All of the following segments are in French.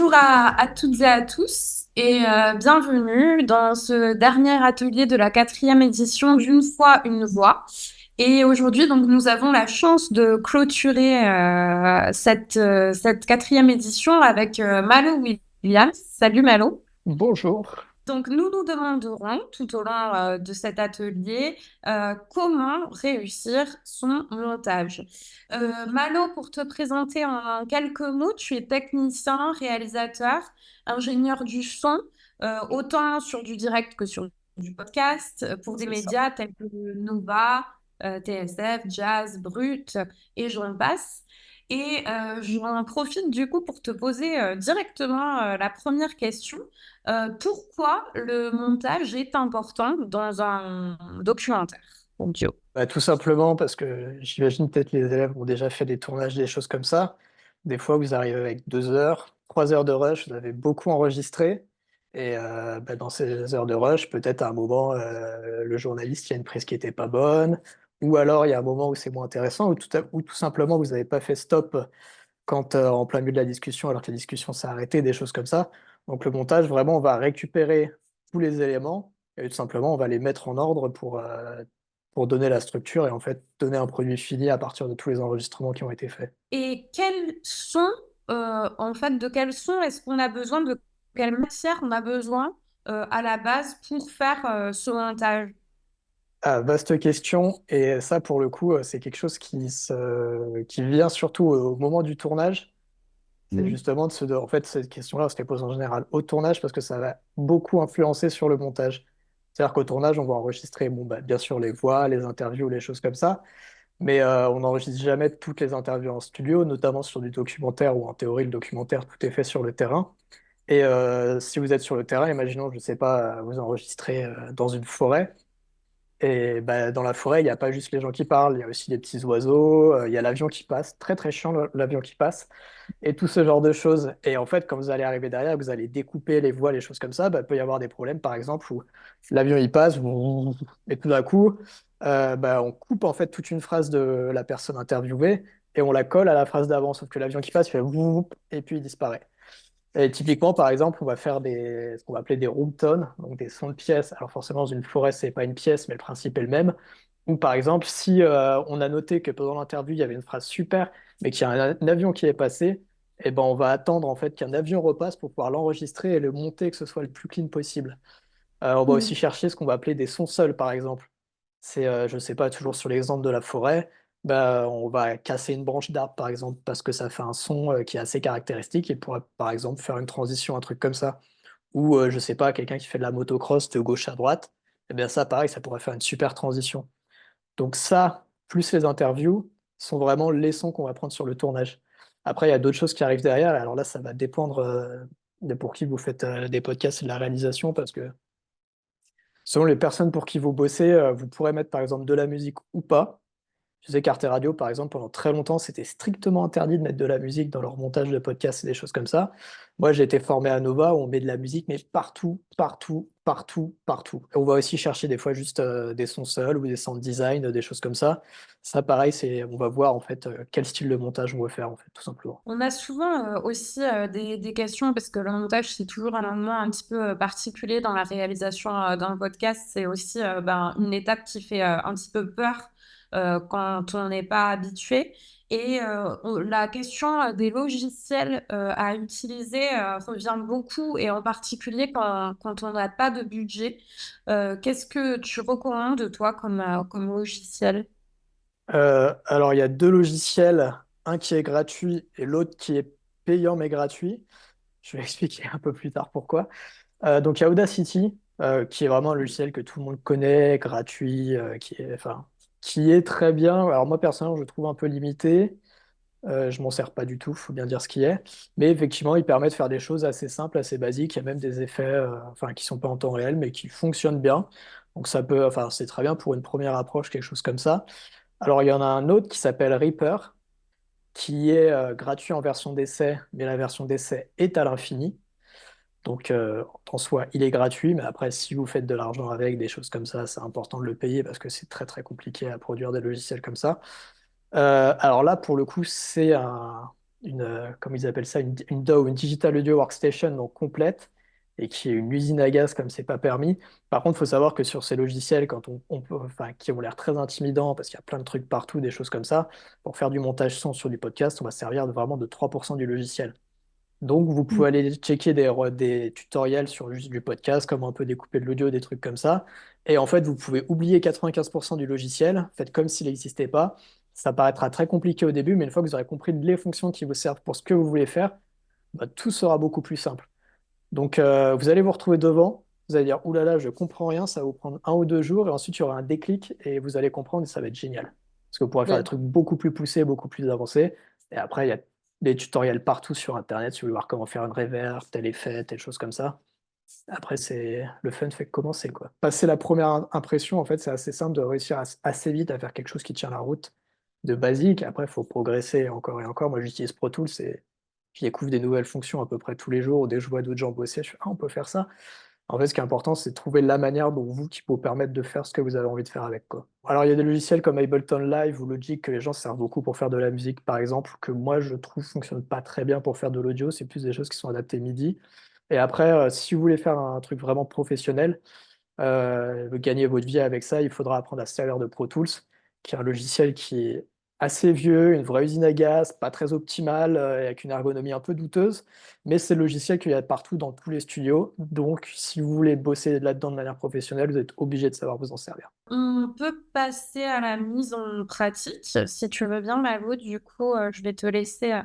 Bonjour à toutes et à tous et bienvenue dans ce dernier atelier de la quatrième édition d'Une fois, une voix. Et aujourd'hui, donc, nous avons la chance de clôturer cette quatrième édition avec Malo Williams. Salut Malo. Bonjour. Donc, nous nous demanderons tout au long de cet atelier comment réussir son montage. Malo, pour te présenter en quelques mots, tu es technicien, réalisateur, ingénieur du son, autant sur du direct que sur du podcast, pour des C'est ça. médias tels que Nova, TSF, Jazz, Brut et j'en passe. Et j'en profite du coup pour te poser directement la première question. Pourquoi le montage est important dans un documentaire audio? Tout simplement parce que j'imagine peut-être les élèves ont déjà fait des tournages, des choses comme ça. Des fois, vous arrivez avec 2 heures, 3 heures de rush, vous avez beaucoup enregistré. Et dans ces heures de rush, peut-être à un moment, le journaliste, il y a une prise qui n'était pas bonne, ou alors il y a un moment où c'est moins intéressant, ou tout simplement vous n'avez pas fait stop quand en plein milieu de la discussion, alors que la discussion s'est arrêtée, des choses comme ça. Donc le montage, vraiment, on va récupérer tous les éléments et tout simplement, on va les mettre en ordre pour donner la structure et en fait donner un produit fini à partir de tous les enregistrements qui ont été faits. Et quels sont, en fait, de quels sons est-ce qu'on a besoin, de quelle matière on a besoin à la base pour faire ce montage? Ah, vaste question, et ça pour le coup, c'est quelque chose qui vient surtout au moment du tournage. C'est Mm. justement en fait, cette question-là, on se les pose en général au tournage parce que ça va beaucoup influencer sur le montage. C'est-à-dire qu'au tournage, on va enregistrer, bon, bien sûr, les voix, les interviews, les choses comme ça, mais on n'enregistre jamais toutes les interviews en studio, notamment sur du documentaire où en théorie, le documentaire, tout est fait sur le terrain. Et si vous êtes sur le terrain, imaginons, je sais pas, vous enregistrez dans une forêt. Et dans la forêt, il n'y a pas juste les gens qui parlent, il y a aussi les petits oiseaux, il y a l'avion qui passe, très très chiant l'avion qui passe, et tout ce genre de choses. Et en fait, quand vous allez arriver derrière, vous allez découper les voies, les choses comme ça, il peut y avoir des problèmes, par exemple, où l'avion il passe, et tout d'un coup, on coupe en fait toute une phrase de la personne interviewée, et on la colle à la phrase d'avant, sauf que l'avion qui passe, il fait et puis il disparaît. Et typiquement, par exemple, on va faire ce qu'on va appeler des room tones, donc des sons de pièces. Alors forcément, dans une forêt, c'est pas une pièce, mais le principe est le même. Ou par exemple, si on a noté que pendant l'interview, il y avait une phrase super, mais qu'il y a un avion qui est passé, eh ben, on va attendre en fait qu'un avion repasse pour pouvoir l'enregistrer et le monter, que ce soit le plus clean possible. On va aussi Mm. chercher ce qu'on va appeler des sons seuls, par exemple. C'est, je sais pas, toujours sur l'exemple de la forêt, on va casser une branche d'arbre, par exemple, parce que ça fait un son qui est assez caractéristique et pourrait, par exemple, faire une transition, un truc comme ça. Ou, je sais pas, quelqu'un qui fait de la motocross de gauche à droite, eh bien ça, pareil, ça pourrait faire une super transition. Donc ça, plus les interviews, sont vraiment les sons qu'on va prendre sur le tournage. Après, il y a d'autres choses qui arrivent derrière, et alors là, ça va dépendre de pour qui vous faites des podcasts et de la réalisation, parce que selon les personnes pour qui vous bossez, vous pourrez mettre par exemple de la musique ou pas. Je sais qu'Arte Radio, par exemple, pendant très longtemps, c'était strictement interdit de mettre de la musique dans leur montage de podcasts et des choses comme ça. Moi, j'ai été formé à Nova où on met de la musique, mais partout, partout, partout, partout. Et on va aussi chercher des fois juste des sons seuls ou des sound design, des choses comme ça. Ça, pareil, on va voir en fait quel style de montage on veut faire, en fait, tout simplement. On a souvent aussi des questions, parce que le montage, c'est toujours un élément un petit peu particulier dans la réalisation d'un podcast. C'est aussi une étape qui fait un petit peu peur quand on n'est pas habitué. Et la question des logiciels à utiliser revient beaucoup, et en particulier quand on n'a pas de budget. Qu'est-ce que tu recommandes, toi, comme logiciel? Alors, il y a 2 logiciels, un qui est gratuit et l'autre qui est payant mais gratuit. Je vais expliquer un peu plus tard pourquoi. Donc, il y a Audacity, qui est vraiment un logiciel que tout le monde connaît, gratuit, qui est très bien. Alors, moi, personnellement, je le trouve un peu limité. Je m'en sers pas du tout, faut bien dire ce qui est. Mais effectivement, il permet de faire des choses assez simples, assez basiques. Il y a même des effets, qui sont pas en temps réel, mais qui fonctionnent bien. Donc, c'est très bien pour une première approche, quelque chose comme ça. Alors, il y en a un autre qui s'appelle Reaper, qui est gratuit en version d'essai, mais la version d'essai est à l'infini. Donc, en soi, il est gratuit, mais après, si vous faites de l'argent avec, des choses comme ça, c'est important de le payer parce que c'est très très compliqué à produire des logiciels comme ça. Alors là, pour le coup, comme ils appellent ça, une DAW, une Digital Audio Workstation, donc complète, et qui est une usine à gaz comme c'est pas permis. Par contre, il faut savoir que sur ces logiciels, enfin, qui ont l'air très intimidants, parce qu'il y a plein de trucs partout, des choses comme ça, pour faire du montage son sur du podcast, on va servir vraiment de 3% du logiciel. Donc, vous pouvez aller checker des tutoriels sur juste du podcast, comment un peu découper de l'audio, des trucs comme ça. Et en fait, vous pouvez oublier 95% du logiciel, faites comme s'il n'existait pas. Ça paraîtra très compliqué au début, mais une fois que vous aurez compris les fonctions qui vous servent pour ce que vous voulez faire, bah, tout sera beaucoup plus simple. Donc, vous allez vous retrouver devant, vous allez dire, oulala, je comprends rien, ça va vous prendre 1 ou 2 jours, et ensuite, il y aura un déclic, et vous allez comprendre, et ça va être génial. Parce que vous pourrez faire des Mm. trucs beaucoup plus poussés, beaucoup plus avancés. Et après, il y a des tutoriels partout sur Internet, si vous voulez voir comment faire une reverb, tel effet, telle chose comme ça. Après, c'est le fun fait que commencer, quoi. Passer la première impression, en fait, c'est assez simple de réussir assez vite à faire quelque chose qui tient la route de basique. Après, il faut progresser encore et encore. Moi, j'utilise Pro Tools et je découvre des nouvelles fonctions à peu près tous les jours. Ou dès que je vois d'autres gens bosser, je fais, ah, on peut faire ça. En fait, ce qui est important, c'est de trouver la manière dont qui peut vous permettre de faire ce que vous avez envie de faire avec, quoi. Alors, il y a des logiciels comme Ableton Live ou Logic que les gens servent beaucoup pour faire de la musique, par exemple, que moi, je trouve fonctionnent pas très bien pour faire de l'audio. C'est plus des choses qui sont adaptées MIDI. Et après, si vous voulez faire un truc vraiment professionnel, gagner votre vie avec ça, il faudra apprendre à se servir de Pro Tools, qui est un logiciel qui est assez vieux, une vraie usine à gaz, pas très optimale, avec une ergonomie un peu douteuse, mais c'est le logiciel qu'il y a partout dans tous les studios. Donc, si vous voulez bosser là-dedans de manière professionnelle, vous êtes obligé de savoir vous en servir. On peut passer à la mise en pratique, si tu veux bien, Malo. Du coup, je vais te laisser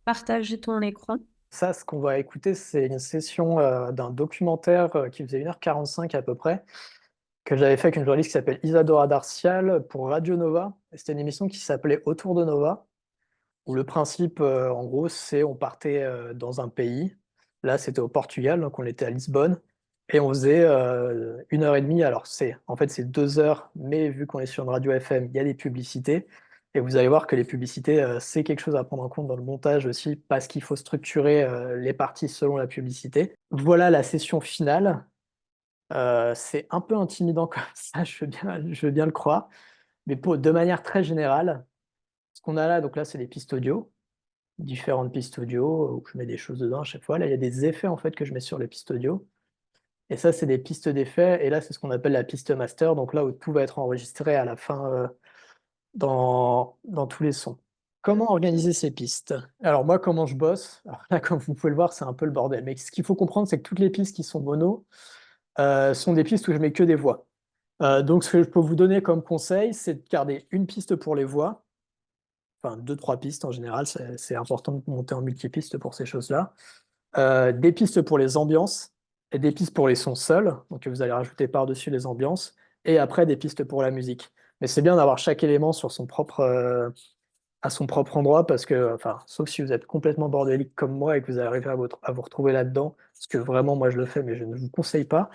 partager ton écran. Ça, ce qu'on va écouter, c'est une session d'un documentaire qui faisait 1h45 à peu près, que j'avais fait avec une journaliste qui s'appelle Isadora Darcial pour Radio Nova. Et c'était une émission qui s'appelait Autour de Nova, où le principe, en gros, c'est on partait dans un pays. Là, c'était au Portugal, donc on était à Lisbonne. Et on faisait 1h30. Alors, en fait, c'est 2 heures, mais vu qu'on est sur une radio FM, il y a des publicités. Et vous allez voir que les publicités, c'est quelque chose à prendre en compte dans le montage aussi, parce qu'il faut structurer les parties selon la publicité. Voilà la session finale. C'est un peu intimidant comme ça, je veux bien le croire. Mais de manière très générale, ce qu'on a là, donc là, c'est des pistes audio, différentes pistes audio, où je mets des choses dedans à chaque fois. Là, il y a des effets en fait que je mets sur les pistes audio. Et ça, c'est des pistes d'effets. Et là, c'est ce qu'on appelle la piste master, donc là où tout va être enregistré à la fin dans tous les sons. Comment organiser ces pistes? Alors moi, comment je bosse? Alors là, comme vous pouvez le voir, c'est un peu le bordel. Mais ce qu'il faut comprendre, c'est que toutes les pistes qui sont mono sont des pistes où je mets que des voix. Donc ce que je peux vous donner comme conseil, c'est de garder une piste pour les voix, enfin 2, 3 pistes en général, c'est important de monter en multipiste pour ces choses-là. Des pistes pour les ambiances et des pistes pour les sons seuls, donc vous allez rajouter par-dessus les ambiances, et après des pistes pour la musique. Mais c'est bien d'avoir chaque élément à son propre endroit parce que, enfin, sauf si vous êtes complètement bordélique comme moi et que vous arrivez à vous retrouver là-dedans, parce que vraiment moi je le fais, mais je ne vous conseille pas.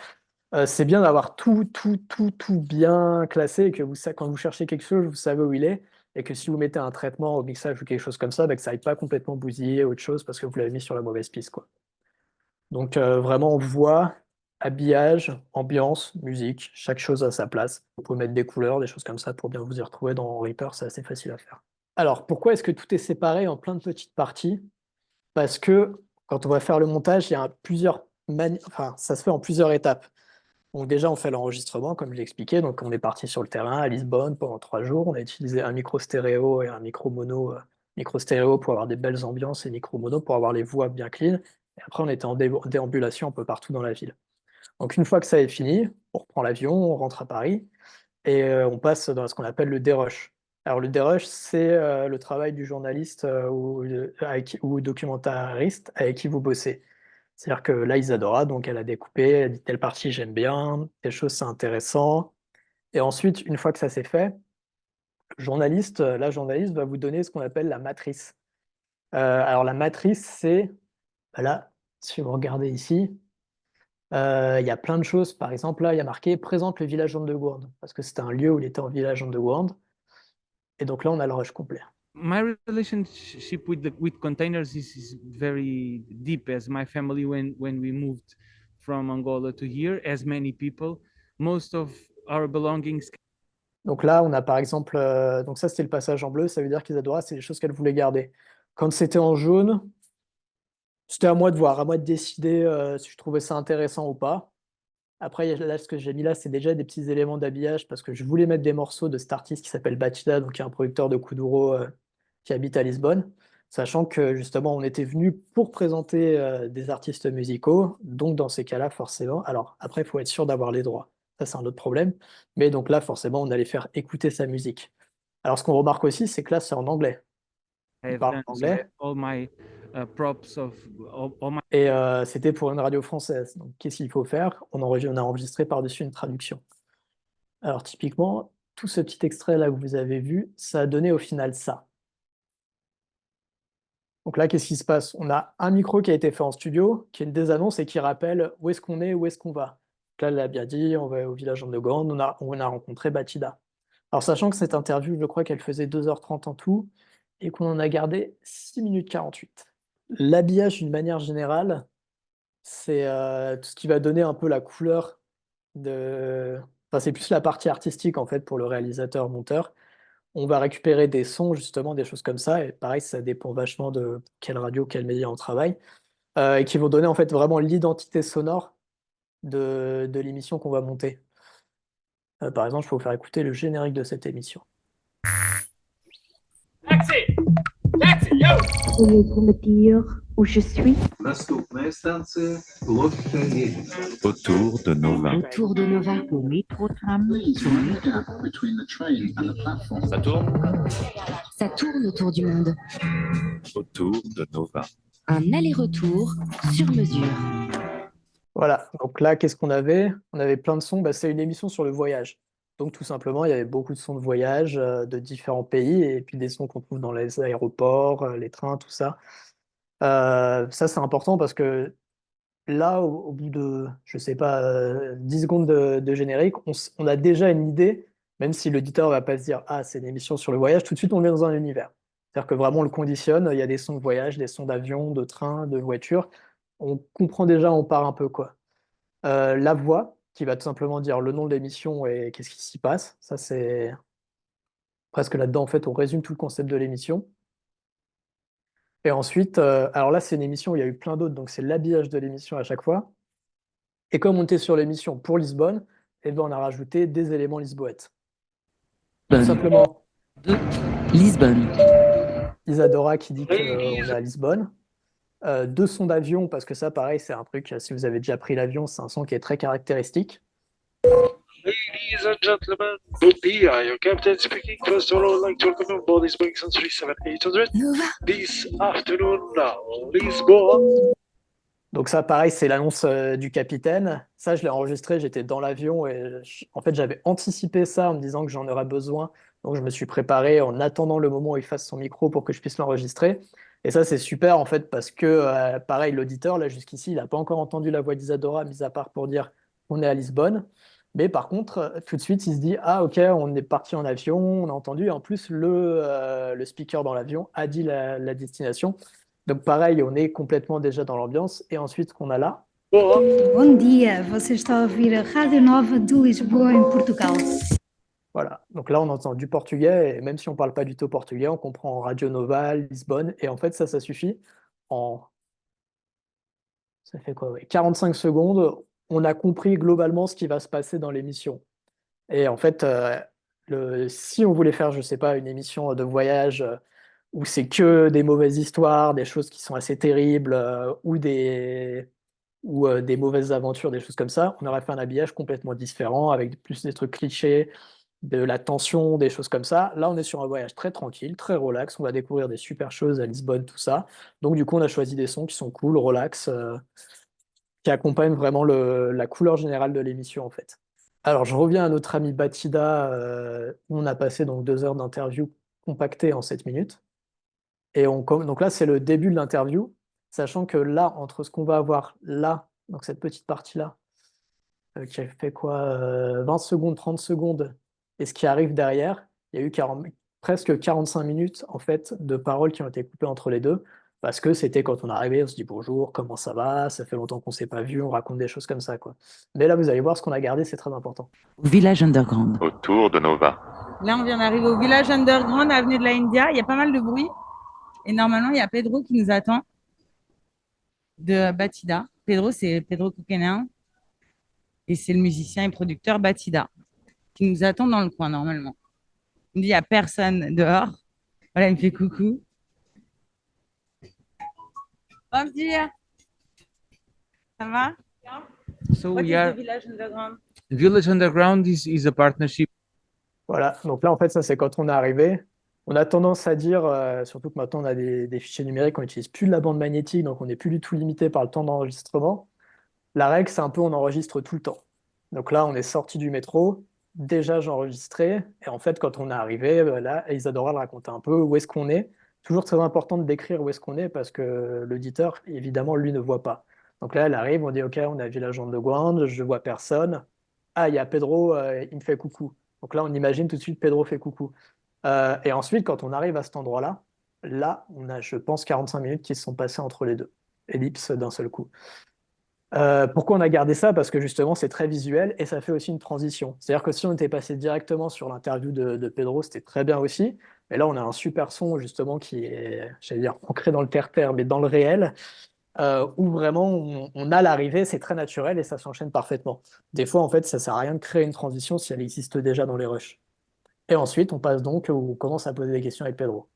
C'est bien d'avoir tout bien classé et que quand vous cherchez quelque chose, vous savez où il est. Et que si vous mettez un traitement au mixage ou quelque chose comme ça, bah, que ça n'aille pas complètement bousiller autre chose parce que vous l'avez mis sur la mauvaise piste, quoi. Donc vraiment, voix, habillage, ambiance, musique, chaque chose à sa place. Vous pouvez mettre des couleurs, des choses comme ça pour bien vous y retrouver dans Reaper, c'est assez facile à faire. Alors, pourquoi est-ce que tout est séparé en plein de petites parties? Parce que quand on va faire le montage, il y a enfin, ça se fait en plusieurs étapes. Donc déjà, on fait l'enregistrement, comme je l'ai expliqué. Donc on est parti sur le terrain à Lisbonne pendant 3 jours. On a utilisé un micro stéréo et un micro mono. Micro stéréo pour avoir des belles ambiances et micro mono pour avoir les voix bien clean. Et après, on était en déambulation un peu partout dans la ville. Donc une fois que ça est fini, on reprend l'avion, on rentre à Paris et on passe dans ce qu'on appelle le dérush. Alors le dérush, c'est le travail du journaliste ou documentariste avec qui vous bossez. C'est-à-dire que là, Isadora, donc elle a découpé, elle a dit telle partie j'aime bien, telle chose c'est intéressant. Et ensuite, une fois que ça s'est fait, la journaliste va vous donner ce qu'on appelle la matrice. Alors la matrice, c'est, bah là, si vous regardez ici, il y a plein de choses. Par exemple, là, il y a marqué présente le village Underground, parce que c'était un lieu où il était en village Underground. Et donc là, on a le rush complet. My relationship with containers is very deep, as my family, when we moved from Angola to here, as many people, most of our belongings. Donc là, on a par exemple, donc ça c'était le passage en bleu, ça veut dire qu'Isadora, c'est les choses qu'elle voulait garder. Quand c'était en jaune, c'était à moi de voir, à moi de décider si je trouvais ça intéressant ou pas. Après, là, ce que j'ai mis là, c'est déjà des petits éléments d'habillage parce que je voulais mettre des morceaux de cet artiste qui s'appelle Batida, donc qui est un producteur de kuduro qui habite à Lisbonne, sachant que justement, on était venu pour présenter des artistes musicaux, donc dans ces cas-là, forcément. Alors après, il faut être sûr d'avoir les droits. Ça, c'est un autre problème. Mais donc là, forcément, on allait faire écouter sa musique. Alors, ce qu'on remarque aussi, c'est que là, c'est en anglais. I Il have parle done en so. I have anglais. all my props of all my. Et c'était pour une radio française. Donc, qu'est-ce qu'il faut faire? On a enregistré par-dessus une traduction. Alors, typiquement, tout ce petit extrait-là que vous avez vu, ça a donné au final ça. Donc là, qu'est-ce qui se passe? On a un micro qui a été fait en studio, qui est une des annonces et qui rappelle où est-ce qu'on est, où est-ce qu'on va. Donc là, elle l'a bien dit, on va au village underground, on a rencontré Batida. Alors, sachant que cette interview, je crois qu'elle faisait 2h30 en tout, et qu'on en a gardé 6 minutes 48. L'habillage, d'une manière générale, c'est tout ce qui va donner un peu la couleur de... Enfin, c'est plus la partie artistique, en fait, pour le réalisateur-monteur. On va récupérer des sons, justement, des choses comme ça, et pareil, ça dépend vachement de quelle radio, quel média on travaille, et qui vont donner, en fait, vraiment l'identité sonore de l'émission qu'on va monter. Par exemple, je peux vous faire écouter le générique de cette émission. Pouvez-vous me dire où je suis? Autour de Nova. Autour de Nova. Au métro-tram. Ça tourne Ça tourne autour du monde. autour de Nova. Un aller-retour sur mesure. Voilà, donc là, qu'est-ce qu'on avait? On avait plein de sons, c'est une émission sur le voyage. Donc tout simplement, il y avait beaucoup de sons de voyage de différents pays, et puis des sons qu'on trouve dans les aéroports, les trains, tout ça. Ça, c'est important parce que là, au bout de, je sais pas, 10 secondes de générique, on a déjà une idée, même si l'auditeur va pas se dire, ah, c'est une émission sur le voyage, tout de suite, on est dans un univers. C'est-à-dire que vraiment, on le conditionne, il y a des sons de voyage, des sons d'avion, de train, de voiture. On comprend déjà, on part un peu, quoi. La voix, qui va tout simplement dire le nom de l'émission et qu'est-ce qui s'y passe. Ça, c'est presque là-dedans, en fait, on résume tout le concept de l'émission. Et ensuite, alors là, c'est une émission où il y a eu plein d'autres, donc c'est l'habillage de l'émission à chaque fois. Et comme on était sur l'émission pour Lisbonne, eh ben, on a rajouté des éléments lisboètes. Tout simplement, De Lisbonne. Isadora qui dit qu'on est à Lisbonne. Deux sons d'avion, parce que ça, pareil, c'est un truc, si vous avez déjà pris l'avion, c'est un son qui est très caractéristique. Ladies and gentlemen, good day. Your captain speaking. First of all, I would like to welcome you on board this Boeing 737-800 Nova. this afternoon now. Lisboa. Donc ça, pareil, c'est l'annonce du capitaine. Ça, je l'ai enregistré, j'étais dans l'avion et en fait, j'avais anticipé ça en me disant que j'en aurais besoin. Donc je me suis préparé en attendant le moment où il fasse son micro pour que je puisse l'enregistrer. Et ça, c'est super en fait parce que, pareil, l'auditeur, là, jusqu'ici, il n'a pas encore entendu la voix d'Isadora, mis à part pour dire on est à Lisbonne. Mais par contre, tout de suite, il se dit, ah ok, on est parti en avion, on a entendu. Et en plus, le speaker dans l'avion a dit la destination. Donc pareil, on est complètement déjà dans l'ambiance. Et ensuite, ce qu'on a là, Bom dia, você está a ouvir a Rádio Nova de Lisboa, em Portugal. voilà. Donc là, on entend du portugais. Et même si on ne parle pas du tout portugais, on comprend en Radio Nova, Lisbonne. Et en fait, ça suffit. Ça fait quoi, ouais, 45 secondes, on a compris globalement ce qui va se passer dans l'émission. Et en fait, si on voulait faire, je sais pas, une émission de voyage où c'est que des mauvaises histoires, des choses qui sont assez terribles, ou des mauvaises aventures, des choses comme ça, on aurait fait un habillage complètement différent, avec plus des trucs clichés, de la tension, des choses comme ça. Là, on est sur un voyage très tranquille, très relax, on va découvrir des super choses à Lisbonne, tout ça. Donc du coup, on a choisi des sons qui sont cool, relax, qui accompagnent vraiment la couleur générale de l'émission, en fait. Alors, je reviens à notre ami Batida, où on a passé donc 2 heures d'interview compactée en 7 minutes. Et donc là, c'est le début de l'interview, sachant que là, entre ce qu'on va avoir là, donc cette petite partie-là, qui a fait quoi, 20 secondes, 30 secondes, et ce qui arrive derrière, il y a eu presque 45 minutes en fait, de paroles qui ont été coupées entre les deux, parce que c'était quand on est arrivé, on se dit bonjour, comment ça va, ça fait longtemps qu'on ne s'est pas vu, on raconte des choses comme ça, quoi. Mais là, vous allez voir ce qu'on a gardé, c'est très important. Au village underground. Autour de Nova. Là, on vient d'arriver au village underground, avenue de la India. Il y a pas mal de bruit. Et normalement, il y a Pedro qui nous attend de Batida. Pedro, c'est Pedro Coquelin et c'est le musicien et producteur Batida qui nous attend dans le coin normalement. Il me dit, il n'y a personne dehors. Voilà, il me fait coucou. Bonjour, ça va? So What we is are the Village Underground? Village Underground is a partnership. Voilà, donc là, en fait, ça, c'est quand on est arrivé. On a tendance à dire, surtout que maintenant, on a des fichiers numériques, on n'utilise plus de la bande magnétique, donc on n'est plus du tout limité par le temps d'enregistrement. La règle, c'est un peu on enregistre tout le temps. Donc là, on est sorti du métro. Déjà, j'enregistrais. Et en fait, quand on est arrivé, là, Isadora le racontait un peu où est-ce qu'on est. Toujours très important de décrire où est-ce qu'on est parce que l'auditeur, évidemment, lui ne voit pas. Donc là, elle arrive, on dit, OK, on est à Village Underground, je vois personne. Ah, il y a Pedro, il me fait coucou. Donc là, on imagine tout de suite Pedro fait coucou. Et ensuite, quand on arrive à cet endroit-là, là, on a, je pense, 45 minutes qui se sont passées entre les deux. Ellipse d'un seul coup. Pourquoi on a gardé ça? Parce que justement, c'est très visuel et ça fait aussi une transition. C'est-à-dire que si on était passé directement sur l'interview de Pedro, c'était très bien aussi. Mais là, on a un super son justement qui est, j'allais dire, ancré dans le terre-terre, mais dans le réel, où vraiment on a l'arrivée, c'est très naturel et ça s'enchaîne parfaitement. Des fois, en fait, ça sert à rien de créer une transition si elle existe déjà dans les rushs. Et ensuite, on passe donc, où on commence à poser des questions avec Pedro.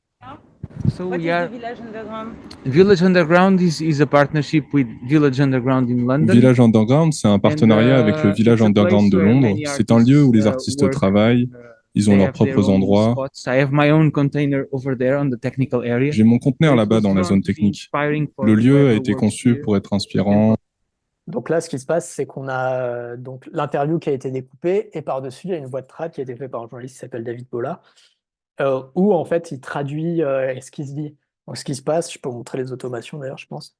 So What we is are the Village Underground? Village Underground is a partnership with Village Underground in London. Village Underground, c'est un partenariat avec le Village It's a Underground place de where Londres. many C'est un lieu où les artists, artistes work. travaillent, ils ont They leurs have their propres own endroits. spots. I have my own container over there on the technical area. J'ai mon conteneur It là-bas was dans la drawn zone to be technique. inspiring for Le lieu a whoever été works conçu here. pour être inspirant. Donc là, ce qui se passe, c'est qu'on a donc l'interview qui a été découpée et par-dessus, il y a une voix de trad qui a été faite par un journaliste qui s'appelle David Bolla, où en fait, il traduit ce qui se dit. Donc ce qui se passe, je peux vous montrer les automations d'ailleurs, je pense.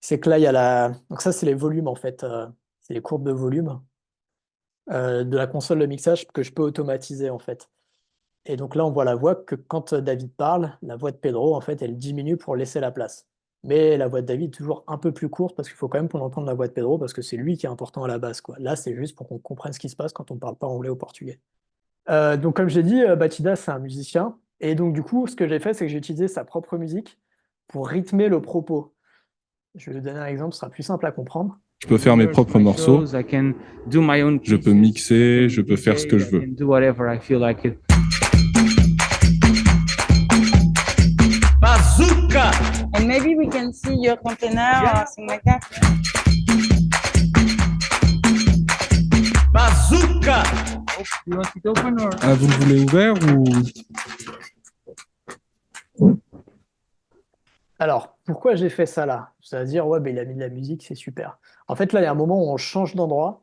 C'est que là, il y a la... Donc ça, c'est les volumes en fait. C'est les courbes de volume de la console de mixage que je peux automatiser en fait. Et donc là, on voit la voix que quand David parle, la voix de Pedro, en fait, elle diminue pour laisser la place. Mais la voix de David est toujours un peu plus courte parce qu'il faut quand même qu'on entende la voix de Pedro parce que c'est lui qui est important à la base, quoi. Là, c'est juste pour qu'on comprenne ce qui se passe quand on ne parle pas anglais ou portugais. Donc, comme j'ai dit, Batida, c'est un musicien. Et donc, du coup, ce que j'ai fait, c'est que j'ai utilisé sa propre musique pour rythmer le propos. Je vais vous donner un exemple, ce sera plus simple à comprendre. Je peux faire mes propres morceaux, I can do my own je peux pieces, mixer, I can je peux faire ce que je I veux. can do whatever I feel like it. Bazooka! And maybe we can see your container or something like that. Bazooka! You want it open or? Ah, vous le voulez ouvert ou... Alors, pourquoi j'ai fait ça là? Ça va dire, ouais, il a mis de la musique, c'est super. En fait, là, il y a un moment où on change d'endroit.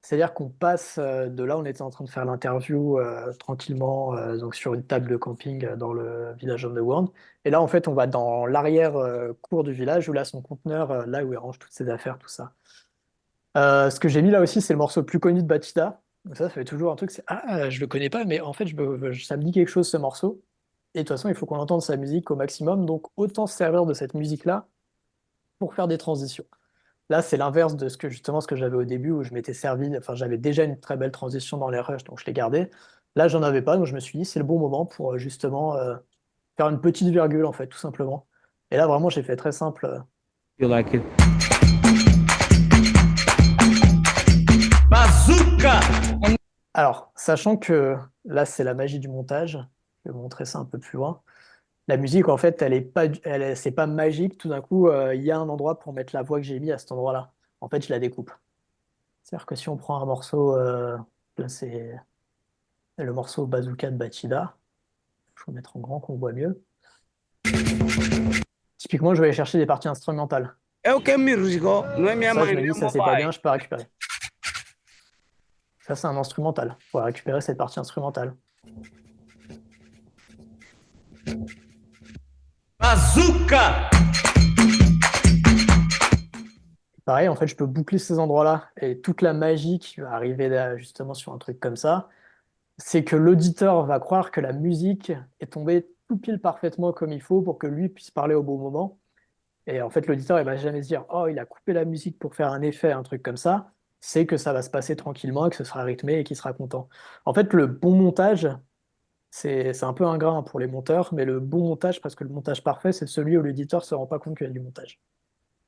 C'est-à-dire qu'on passe de là, on était en train de faire l'interview tranquillement donc sur une table de camping dans le village Underground. Et là, en fait, on va dans l'arrière-cour du village où là, son conteneur, là où il range toutes ses affaires, tout ça. Ce que j'ai mis là aussi, c'est le morceau le plus connu de Batida. Donc ça fait toujours un truc, c'est ah, je le connais pas, mais en fait, ça me dit quelque chose ce morceau. Et de toute façon, il faut qu'on entende sa musique au maximum. Donc autant se servir de cette musique-là pour faire des transitions. Là, c'est l'inverse de ce que j'avais au début où je m'étais servi, enfin, j'avais déjà une très belle transition dans les rushs, donc je l'ai gardé. Là, j'en avais pas, donc je me suis dit, c'est le bon moment pour justement faire une petite virgule, en fait, tout simplement. Et là, vraiment, j'ai fait très simple. Feel like it. Bazooka! Alors, sachant que là, c'est la magie du montage, je vais vous montrer ça un peu plus loin. La musique, en fait, c'est pas magique. Tout d'un coup, il y a un endroit pour mettre la voix que j'ai mis à cet endroit-là. En fait, je la découpe. C'est-à-dire que si on prend un morceau, là, c'est le morceau Bazooka de Batida. Je vais mettre en grand qu'on voit mieux. Typiquement, je vais aller chercher des parties instrumentales. Ça, je me dis, ça c'est pas bien, je peux récupérer. Ça, c'est un instrumental. Il faut récupérer cette partie instrumentale. Bazooka! Pareil, en fait, je peux boucler ces endroits-là et toute la magie qui va arriver là, justement sur un truc comme ça, c'est que l'auditeur va croire que la musique est tombée tout pile parfaitement comme il faut pour que lui puisse parler au bon moment. Et en fait, l'auditeur, il va jamais se dire, oh, il a coupé la musique pour faire un effet, un truc comme ça. C'est que ça va se passer tranquillement et que ce sera rythmé et qu'il sera content. En fait, le bon montage, C'est un peu ingrat hein, pour les monteurs, mais le bon montage, parce que le montage parfait, c'est celui où l'éditeur se rend pas compte qu'il y a du montage.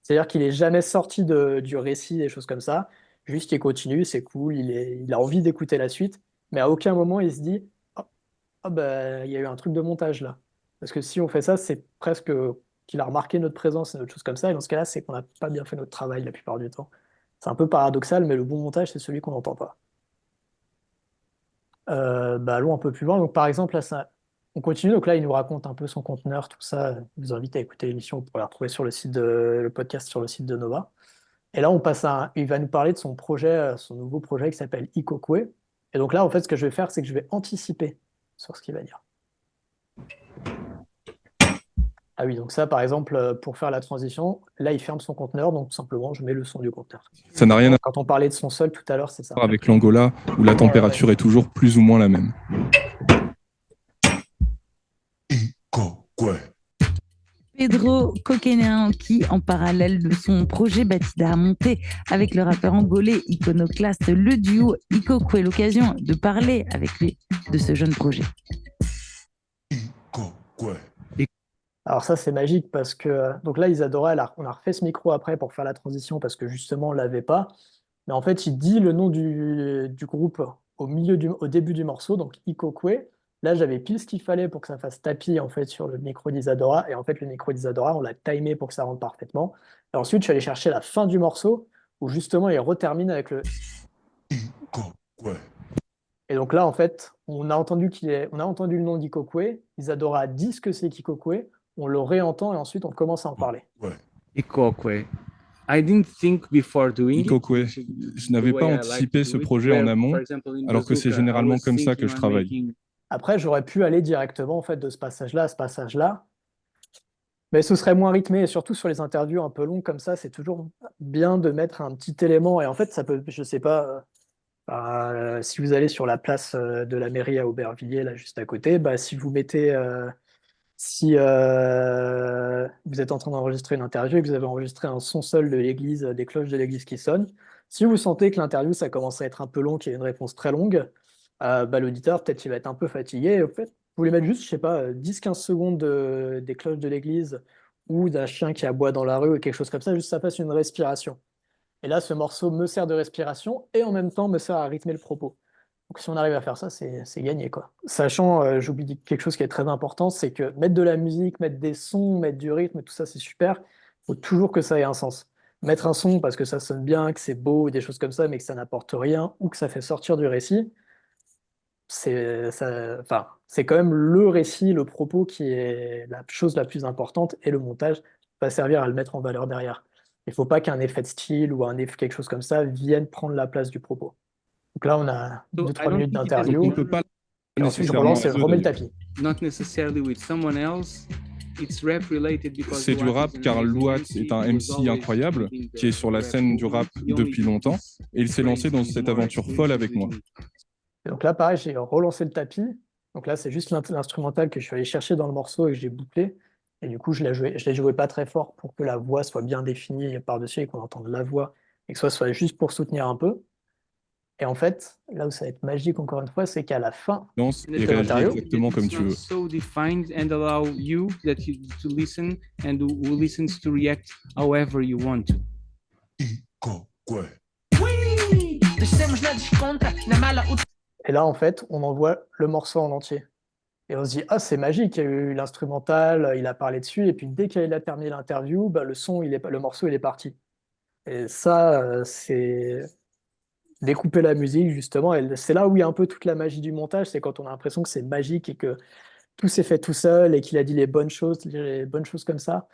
C'est-à-dire qu'il est jamais sorti du récit, des choses comme ça. Juste il continue, c'est cool, il a envie d'écouter la suite, mais à aucun moment il se dit oh, oh, bah, il y a eu un truc de montage là. Parce que si on fait ça, c'est presque qu'il a remarqué notre présence et notre chose comme ça, et dans ce cas-là, c'est qu'on n'a pas bien fait notre travail la plupart du temps. C'est un peu paradoxal, mais le bon montage, c'est celui qu'on n'entend pas. Bah, allons un peu plus loin. Donc, par exemple, là, on continue. Donc là, il nous raconte un peu son conteneur, tout ça. Je vous invite à écouter l'émission. Vous pourrez la retrouver sur le podcast sur le site de Nova. Et là, il va nous parler de son projet, son nouveau projet qui s'appelle Ikokwe. Et donc là, en fait, ce que je vais faire, c'est que je vais anticiper sur ce qu'il va dire. Ah oui, donc ça, par exemple, pour faire la transition, là, il ferme son conteneur. Donc, tout simplement, je mets le son du conteneur. Ça n'a rien à Quand on parlait de son sol tout à l'heure, c'est ça. voir avec l'Angola, où la température est toujours plus ou moins la même. Pedro Coquelin, qui, en parallèle de son projet Batida, a monté avec le rappeur angolais iconoclaste le duo Ikokwe. L'occasion de parler avec lui de ce jeune projet. Alors ça, c'est magique parce que donc là, Isadora, on a refait ce micro après pour faire la transition parce que justement, on l'avait pas. Mais en fait, il dit le nom du groupe au début du morceau, donc Ikokwe. Là, j'avais pile ce qu'il fallait pour que ça fasse tapis en fait sur le micro d'Isadora. Et en fait, le micro d'Isadora, on l'a timé pour que ça rentre parfaitement. Et ensuite, je suis allé chercher la fin du morceau où justement, il retermine avec le. Et donc là, en fait, on a entendu le nom d'Ikokwe. Isadora dit ce que c'est qu'Ikokwe. On le réentend et ensuite, on commence à en parler. Ikokwe. I didn't think before doing Ikokwe. it. Je n'avais pas anticipé ce projet en amont, alors que c'est généralement comme ça que je travaille. Après, j'aurais pu aller directement en fait, de ce passage-là à ce passage-là. Mais ce serait moins rythmé, et surtout sur les interviews un peu longues comme ça, c'est toujours bien de mettre un petit élément. Et en fait, ça peut, je sais pas, si vous allez sur la place de la mairie à Aubervilliers, là juste à côté, bah, si vous mettez, si vous êtes en train d'enregistrer une interview et que vous avez enregistré un son seul de l'église, des cloches de l'église qui sonnent, si vous sentez que l'interview ça commence à être un peu long, qu'il y a une réponse très longue, bah, l'auditeur peut-être il va être un peu fatigué. Et en fait, vous voulez mettre juste, je sais pas, 10-15 secondes des cloches de l'église ou d'un chien qui aboie dans la rue ou quelque chose comme ça, juste ça fasse une respiration. Et là, ce morceau me sert de respiration et en même temps me sert à rythmer le propos. Donc si on arrive à faire ça, c'est gagné, quoi. Sachant, j'oublie quelque chose qui est très important, c'est que mettre de la musique, mettre des sons, mettre du rythme, tout ça, c'est super. Il faut toujours que ça ait un sens. Mettre un son parce que ça sonne bien, que c'est beau, des choses comme ça, mais que ça n'apporte rien ou que ça fait sortir du récit, c'est quand même le récit, le propos qui est la chose la plus importante et le montage va servir à le mettre en valeur derrière. Il ne faut pas qu'un effet de style ou quelque chose comme ça vienne prendre la place du propos. Donc là, on a 2-3 minutes d'interview. On ne peut pas Et ensuite, je relance et je remets le tapis. C'est du rap car Louat est un MC incroyable qui est sur la scène du rap depuis longtemps et il s'est lancé dans cette aventure folle avec moi. Et donc là, pareil, j'ai relancé le tapis. Donc là, c'est juste l'instrumental que je suis allé chercher dans le morceau et que j'ai bouclé. Et du coup, je l'ai joué pas très fort pour que la voix soit bien définie par-dessus et qu'on entende la voix et que ce soit juste pour soutenir un peu. Et en fait, là où ça va être magique encore une fois, c'est qu'à la fin Lance et de réagis l'interview, exactement comme tu veux. So defined and allow you to listen and who listens to react however you want to. Et là, en fait, on envoie le morceau en entier. Et on se dit, ah, c'est magique, il y a eu l'instrumental, il a parlé dessus, et puis dès qu'il a terminé l'interview, bah, le morceau, il est parti. Et ça, c'est découper la musique, justement. Et c'est là où il y a un peu toute la magie du montage, c'est quand on a l'impression que c'est magique et que tout s'est fait tout seul et qu'il a dit les bonnes choses comme ça.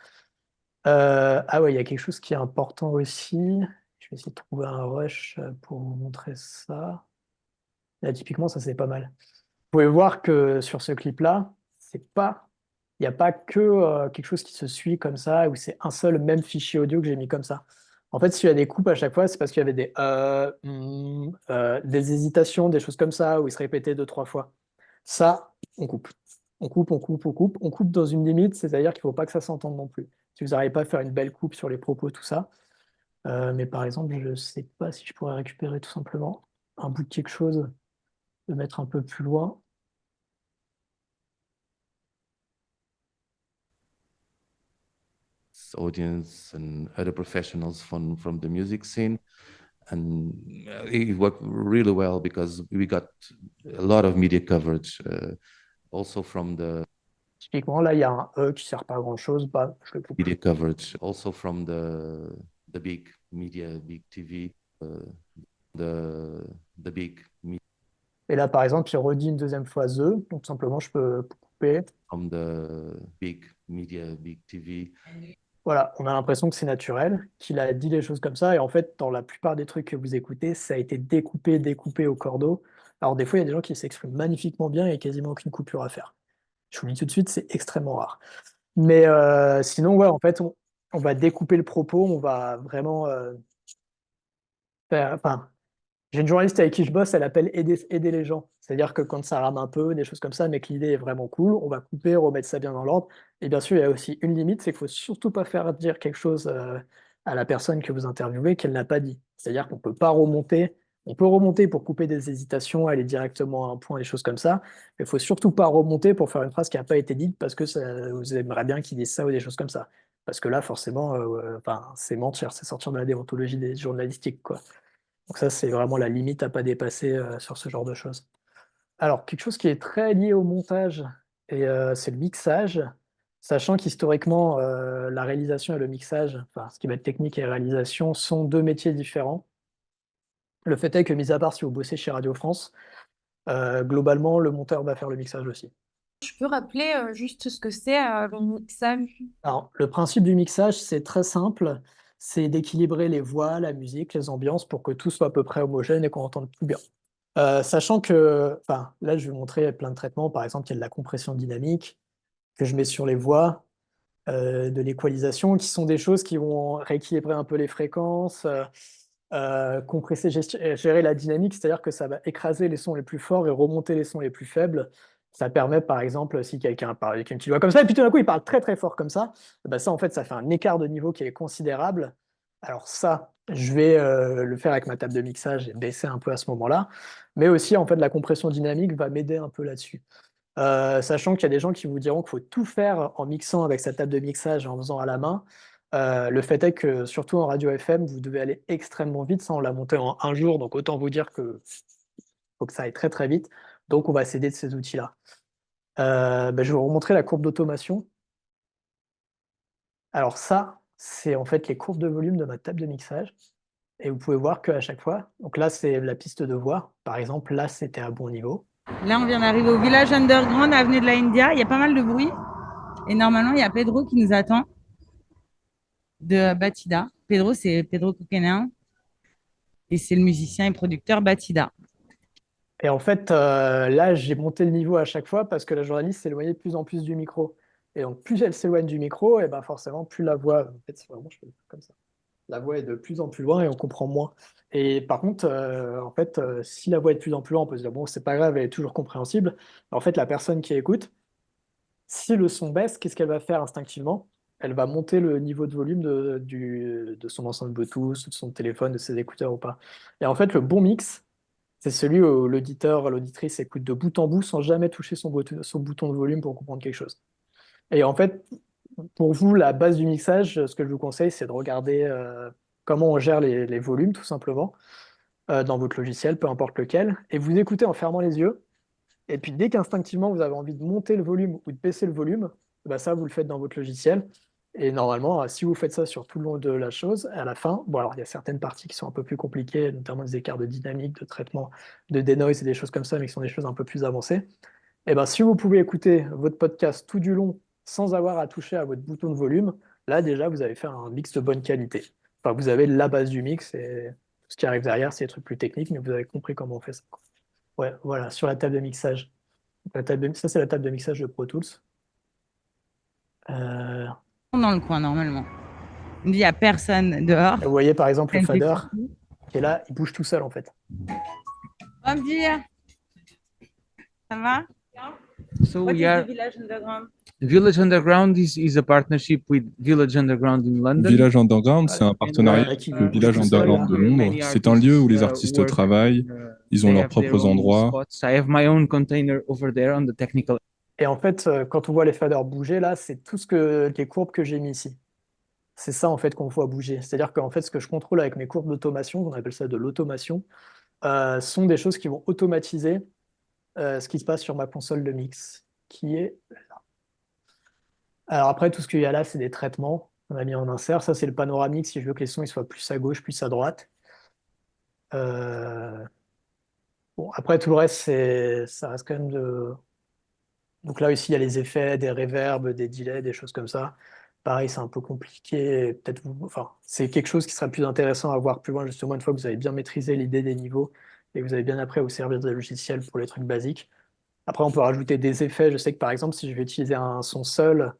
Ah ouais, il y a quelque chose qui est important aussi. Je vais essayer de trouver un rush pour vous montrer ça. Là, typiquement, ça, c'est pas mal. Vous pouvez voir que sur ce clip-là, il n'y a pas que quelque chose qui se suit comme ça, où c'est un seul même fichier audio que j'ai mis comme ça. En fait, s'il y a des coupes à chaque fois, c'est parce qu'il y avait des hésitations, des choses comme ça, où il se répétait 2-3 fois. Ça, on coupe. On coupe, on coupe, on coupe. On coupe dans une limite, c'est-à-dire qu'il ne faut pas que ça s'entende non plus. Si vous n'arrivez pas à faire une belle coupe sur les propos, tout ça. Mais par exemple, je ne sais pas si je pourrais récupérer tout simplement un bout de quelque chose, le mettre un peu plus loin. audience and other professionals from the music scene. And it worked really well because we got a lot of media coverage, also from the Typiquement, là, il y a un E qui sert pas à grand-chose, bah, je le coupe. media coverage, also from the big media, big TV, the big media. Et là, par exemple, il redit une deuxième fois The, donc simplement, je peux couper. From the big media, big TV. Voilà, on a l'impression que c'est naturel, qu'il a dit les choses comme ça, et en fait, dans la plupart des trucs que vous écoutez, ça a été découpé au cordeau. Alors des fois, il y a des gens qui s'expriment magnifiquement bien et quasiment aucune coupure à faire. Je vous le dis tout de suite, c'est extrêmement rare. Mais sinon, ouais, en fait, on va découper le propos, on va vraiment faire... Enfin, j'ai une journaliste avec qui je bosse, elle appelle aider les gens. C'est-à-dire que quand ça rame un peu, des choses comme ça, mais que l'idée est vraiment cool, on va couper, remettre ça bien dans l'ordre. Et bien sûr, il y a aussi une limite, c'est qu'il faut surtout pas faire dire quelque chose à la personne que vous interviewez qu'elle n'a pas dit. C'est-à-dire qu'on peut pas remonter. On peut remonter pour couper des hésitations, aller directement à un point, des choses comme ça. Mais il faut surtout pas remonter pour faire une phrase qui n'a pas été dite parce que vous aimeriez bien qu'il dise ça ou des choses comme ça. Parce que là, forcément, enfin, c'est mentir, c'est sortir de la déontologie des journalistiques, quoi. Donc ça, c'est vraiment la limite à pas dépasser sur ce genre de choses. Alors, quelque chose qui est très lié au montage, et c'est le mixage, sachant qu'historiquement, la réalisation et le mixage, enfin, ce qui va être technique et réalisation, sont deux métiers différents. Le fait est que, mis à part si vous bossez chez Radio France, globalement, le monteur va faire le mixage aussi. Tu peux rappeler juste ce que c'est le mixage? Alors, le principe du mixage, c'est très simple, c'est d'équilibrer les voix, la musique, les ambiances pour que tout soit à peu près homogène et qu'on entende tout bien. Sachant que, enfin, là, je vais vous montrer plein de traitements. Par exemple, il y a de la compression dynamique que je mets sur les voix, de l'équalisation, qui sont des choses qui vont rééquilibrer un peu les fréquences, compresser, gérer la dynamique, c'est-à-dire que ça va écraser les sons les plus forts et remonter les sons les plus faibles. Ça permet, par exemple, si quelqu'un parle avec une petite voix comme ça, et puis tout d'un coup, il parle très très fort comme ça, bah ça, en fait, ça fait un écart de niveau qui est considérable. Alors ça, je vais le faire avec ma table de mixage et baisser un peu à ce moment-là. Mais aussi, en fait, la compression dynamique va m'aider un peu là-dessus. Sachant qu'il y a des gens qui vous diront qu'il faut tout faire en mixant avec sa table de mixage et en faisant à la main. Le fait est que, surtout en radio FM, vous devez aller extrêmement vite. Ça, on l'a monté en un jour, donc autant vous dire que faut que ça aille très très vite. Donc, on va s'aider de ces outils-là. Je vais vous remontrer la courbe d'automation. Alors ça, c'est en fait les courbes de volume de ma table de mixage. Et vous pouvez voir qu'à chaque fois, donc là, c'est la piste de voix. Par exemple, là, c'était à bon niveau. Là, on vient d'arriver au village underground, avenue de la India. Il y a pas mal de bruit. Et normalement, il y a Pedro qui nous attend de Batida. Pedro, c'est Pedro Coquelin. Et c'est le musicien et producteur Batida. Et en fait, là, j'ai monté le niveau à chaque fois parce que la journaliste s'éloignait de plus en plus du micro. Et donc, plus elle s'éloigne du micro, et ben forcément, plus la voix, en fait, c'est vraiment, je fais comme ça. La voix est de plus en plus loin et on comprend moins. Et par contre, en fait, si la voix est de plus en plus loin, on peut se dire, bon, c'est pas grave, elle est toujours compréhensible. En fait, la personne qui écoute, si le son baisse, qu'est-ce qu'elle va faire instinctivement? Elle va monter le niveau de volume de son enceinte Bluetooth, de son téléphone, de ses écouteurs ou pas. Et en fait, le bon mix, c'est celui où l'auditeur, l'auditrice écoute de bout en bout sans jamais toucher son bouton de volume pour comprendre quelque chose. Et en fait, pour vous, la base du mixage, ce que je vous conseille, c'est de regarder comment on gère les volumes, tout simplement, dans votre logiciel, peu importe lequel, et vous écoutez en fermant les yeux. Et puis, dès qu'instinctivement, vous avez envie de monter le volume ou de baisser le volume, bah ça, vous le faites dans votre logiciel. Et normalement, si vous faites ça sur tout le long de la chose, à la fin, bon, alors il y a certaines parties qui sont un peu plus compliquées, notamment des écarts de dynamique, de traitement, de denoise et des choses comme ça, mais qui sont des choses un peu plus avancées. Et ben, si vous pouvez écouter votre podcast tout du long sans avoir à toucher à votre bouton de volume, là, déjà, vous avez fait un mix de bonne qualité. Enfin, vous avez la base du mix et tout ce qui arrive derrière, c'est des trucs plus techniques, mais vous avez compris comment on fait ça, quoi. Ouais, voilà, sur la table de mixage. Ça, c'est la table de mixage de Pro Tools. Dans le coin, normalement. Il n'y a personne dehors. Vous voyez, par exemple, le fader qui est là, il bouge tout seul, en fait. Bon dire. Ça va? So What we is are the Village Underground? Village Underground is a partnership with Village Underground in London. Village Underground, c'est un partenariat avec le Village Underground de Londres. C'est un lieu où les artistes travaillent, ils ont leurs propres endroits. I have my own container over there on the technical. Et en fait, quand on voit les faders bouger, là, c'est tout les courbes que j'ai mis ici. c'est ça en fait qu'on voit bouger. C'est-à-dire qu'en fait, ce que je contrôle avec mes courbes d'automation, on appelle ça de l'automation, sont des choses qui vont automatiser ce qui se passe sur ma console de mix, qui est... Alors après, tout ce qu'il y a là, c'est des traitements qu'on a mis en insert. Ça, c'est le panoramique si je veux que les sons ils soient plus à gauche, plus à droite. Euh, Bon, après, tout le reste, ça reste quand même de... Donc là aussi, il y a les effets, des reverbs, des delays, des choses comme ça. Pareil, c'est un peu compliqué. Peut-être enfin, c'est quelque chose qui sera plus intéressant à voir plus loin, justement, une fois que vous avez bien maîtrisé l'idée des niveaux et que vous avez bien appris à vous servir des logiciels pour les trucs basiques. Après, on peut rajouter des effets. Je sais que par exemple, si je vais utiliser un son seul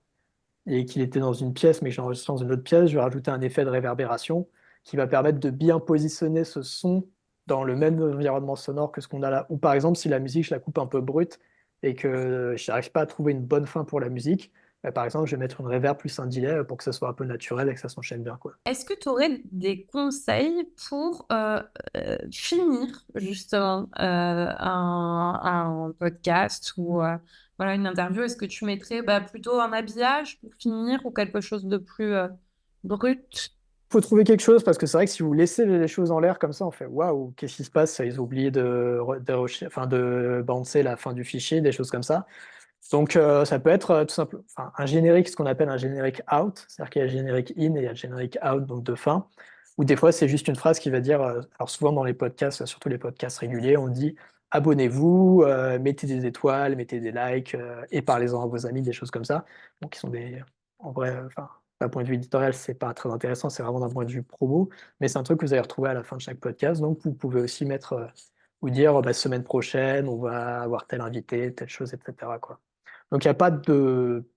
et qu'il était dans une pièce, mais que j'enregistre dans une autre pièce, je vais rajouter un effet de réverbération qui va permettre de bien positionner ce son dans le même environnement sonore que ce qu'on a là. Ou par exemple, si la musique, je la coupe un peu brute et que je n'arrive pas à trouver une bonne fin pour la musique, par exemple, je vais mettre une reverb plus un delay pour que ça soit un peu naturel et que ça s'enchaîne bien, quoi. Est-ce que tu aurais des conseils pour finir justement un podcast ou voilà, une interview? Est-ce que tu mettrais plutôt un habillage pour finir ou quelque chose de plus brut? Faut trouver quelque chose parce que c'est vrai que si vous laissez les choses en l'air comme ça, on fait waouh, qu'est-ce qui se passe? Ils ont oublié de bouncer la fin du fichier, des choses comme ça. Donc ça peut être tout simple, enfin, un générique, ce qu'on appelle un générique out, c'est-à-dire qu'il y a le générique in et il y a le générique out, donc de fin. Ou des fois c'est juste une phrase qui va dire, alors souvent dans les podcasts, surtout les podcasts réguliers, on dit abonnez-vous, mettez des étoiles, mettez des likes et parlez-en à vos amis, des choses comme ça. Donc qui sont des, en vrai, enfin, d'un point de vue éditorial, c'est pas très intéressant, c'est vraiment d'un point de vue promo, mais c'est un truc que vous allez retrouver à la fin de chaque podcast. Donc vous pouvez aussi mettre ou dire semaine prochaine, on va avoir tel invité, telle chose, etc., quoi. Donc il n'y a pas de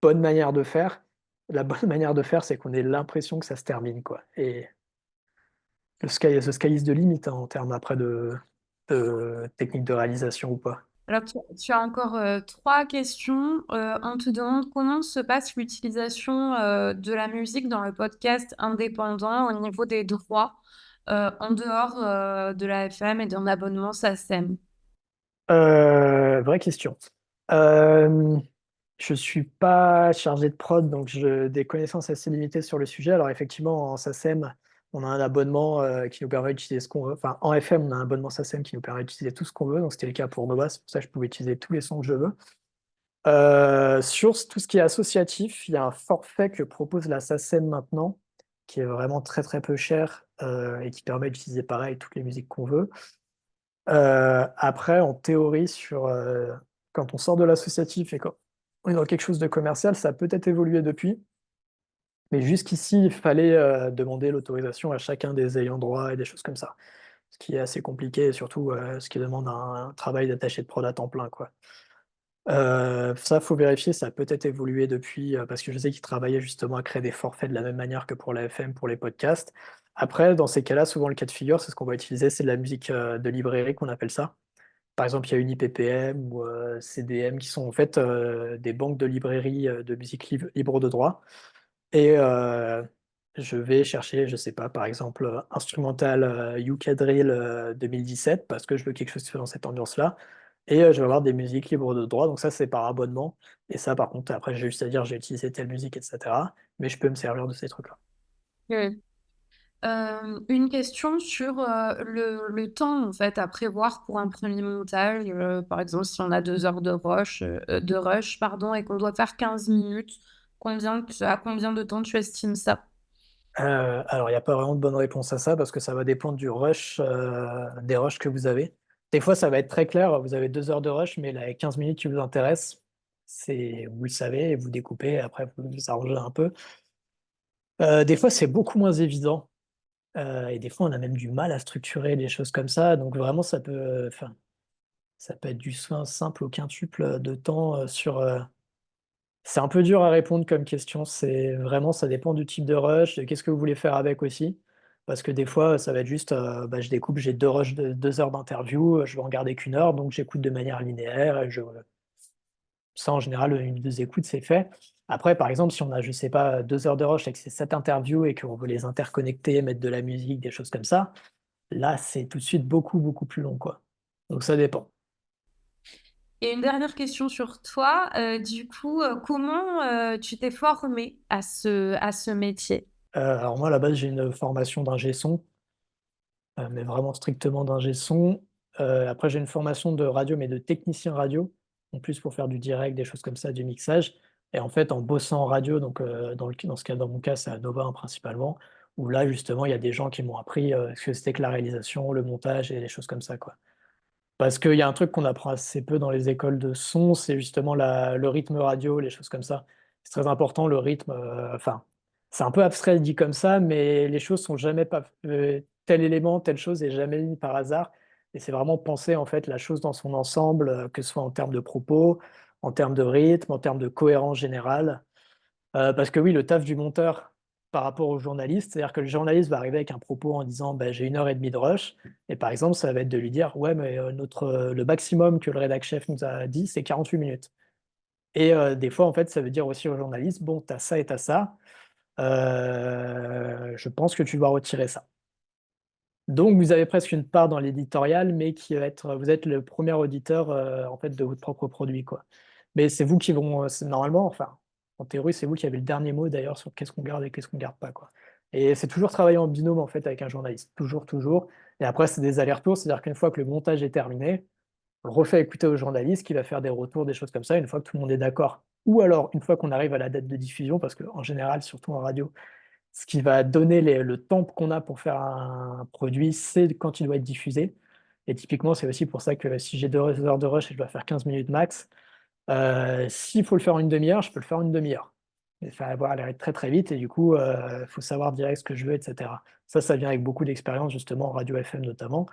bonne manière de faire. La bonne manière de faire, c'est qu'on ait l'impression que ça se termine, quoi. Et the sky is the limit hein, en termes après de technique de réalisation ou pas. Alors, tu as encore trois questions. On te demande comment se passe l'utilisation de la musique dans le podcast indépendant au niveau des droits en dehors de la FM et d'un abonnement SACEM. Vraie question. Je suis pas chargé de prod, donc j'ai des connaissances assez limitées sur le sujet. Alors effectivement, en SACEM, on a un abonnement qui nous permet d'utiliser ce qu'on veut. Enfin, en FM, on a un abonnement SACEM qui nous permet d'utiliser tout ce qu'on veut. Donc c'était le cas pour Nova, c'est pour ça que je pouvais utiliser tous les sons que je veux. Sur tout ce qui est associatif, il y a un forfait que propose la SACEM maintenant, qui est vraiment très très peu cher et qui permet d'utiliser pareil toutes les musiques qu'on veut. Après, en théorie, quand on sort de l'associatif et quand on est dans quelque chose de commercial, ça a peut-être évolué depuis. Mais jusqu'ici, il fallait demander l'autorisation à chacun des ayants droit et des choses comme ça. Ce qui est assez compliqué et surtout ce qui demande un travail d'attaché de prod à temps plein, quoi. Ça, faut vérifier, ça a peut-être évolué depuis, parce que je sais qu'ils travaillaient justement à créer des forfaits de la même manière que pour la FM, pour les podcasts. Après, dans ces cas-là, souvent le cas de figure, c'est ce qu'on va utiliser, c'est de la musique de librairie qu'on appelle ça. Par exemple, il y a UniPPM ou CDM qui sont en fait des banques de librairies de musique libre de droit. Et je vais chercher, je sais pas, par exemple, instrumental UK Drill 2017 parce que je veux quelque chose qui soit dans cette ambiance-là. Et je vais avoir des musiques libres de droit, donc ça c'est par abonnement. Et ça, par contre, après, j'ai juste à dire j'ai utilisé telle musique, etc. Mais je peux me servir de ces trucs-là. Oui. Une question sur le temps en fait à prévoir pour un premier montage. Par exemple, si on a 2 heures de rush pardon, et qu'on doit faire 15 minutes, à combien de temps tu estimes ça? Alors, il n'y a pas vraiment de bonne réponse à ça parce que ça va dépendre du rush, des rushs que vous avez. Des fois, ça va être très clair, vous avez 2 heures de rush, mais les 15 minutes qui vous intéressent, vous le savez, et vous découpez, et après vous vous arrangez un peu. Des fois, c'est beaucoup moins évident. Et des fois, on a même du mal à structurer les choses comme ça. Donc vraiment, enfin, ça peut être du soin simple au quintuple de temps c'est un peu dur à répondre comme question. C'est vraiment, ça dépend du type de rush, de qu'est-ce que vous voulez faire avec aussi. Parce que des fois, ça va être juste, je découpe, j'ai 2 rushs de 2 heures d'interview, je vais en garder qu'1 heure, donc j'écoute de manière linéaire. Ça, en général, une 2 écoutes, c'est fait. Après, par exemple, si on a, je sais pas, 2 heures de rush avec ces 7 interviews et qu'on veut les interconnecter, mettre de la musique, des choses comme ça, là, c'est tout de suite beaucoup, beaucoup plus long, quoi. Donc ça dépend. Et une dernière question sur toi. Du coup, comment tu t'es formé à ce métier? Alors moi, à la base, j'ai une formation d'ingé son, mais vraiment strictement d'ingé son. Après, j'ai une formation de radio, mais de technicien radio, en plus pour faire du direct, des choses comme ça, du mixage. Et en fait, en bossant en radio, donc dans ce cas, dans mon cas, c'est à Nova, hein, principalement, où là, justement, il y a des gens qui m'ont appris ce que c'était que la réalisation, le montage et des choses comme ça, quoi. Parce qu'il y a un truc qu'on apprend assez peu dans les écoles de son, c'est justement le rythme radio, les choses comme ça. C'est très important, le rythme. Enfin, c'est un peu abstrait dit comme ça, mais les choses sont jamais pas. Tel élément, telle chose est jamais mis par hasard. Et c'est vraiment penser en fait la chose dans son ensemble, que ce soit en termes de propos, en termes de rythme, en termes de cohérence générale. Parce que oui, le taf du monteur par rapport au journaliste, c'est-à-dire que le journaliste va arriver avec un propos en disant: «Bah, j'ai 1 heure et demie de rush» et par exemple, ça va être de lui dire: «Ouais, mais le maximum que le rédac chef nous a dit, c'est 48 minutes» et des fois, en fait, ça veut dire aussi au journaliste: «Bon, tu as ça et tu as ça, je pense que tu dois retirer ça». Donc vous avez presque une part dans l'éditorial, mais qui va être vous êtes le premier auditeur, en fait, de votre propre produit, quoi. Mais c'est vous qui vont, c'est normalement, enfin, en théorie, c'est vous qui avez le dernier mot d'ailleurs sur qu'est-ce qu'on garde et qu'est-ce qu'on garde pas, quoi. Et c'est toujours travailler en binôme, en fait, avec un journaliste. Toujours, toujours. Et après, c'est des allers-retours, c'est-à-dire qu'une fois que le montage est terminé, on le refait écouter au journaliste qui va faire des retours, des choses comme ça, une fois que tout le monde est d'accord. Ou alors, une fois qu'on arrive à la date de diffusion, parce qu'en général, surtout en radio, ce qui va donner le temps qu'on a pour faire un produit, c'est quand il doit être diffusé. Et typiquement, c'est aussi pour ça que si j'ai 2 heures de rush et je dois faire 15 minutes max, s'il faut le faire en une demi heure, je peux le faire en une demi heure. Et ça va aller très, très vite et du coup, faut savoir direct ce que je veux et cetera. Ça vient avec beaucoup d'expérience justement en radio FM notamment.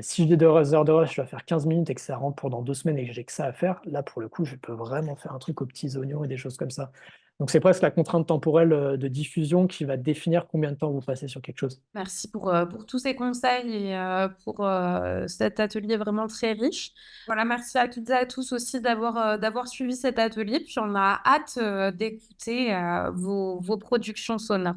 Si j'ai 2 heures de rush, je dois faire 15 minutes et que ça rentre pendant 2 semaines et que j'ai que ça à faire, là pour le coup, je peux vraiment faire un truc aux petits oignons et des choses comme ça. Donc c'est presque la contrainte temporelle, de diffusion qui va définir combien de temps vous passez sur quelque chose. Merci pour tous ces conseils et pour cet atelier vraiment très riche. Voilà, merci à toutes et à tous aussi d'avoir suivi cet atelier. Puis on a hâte d'écouter vos productions sonores.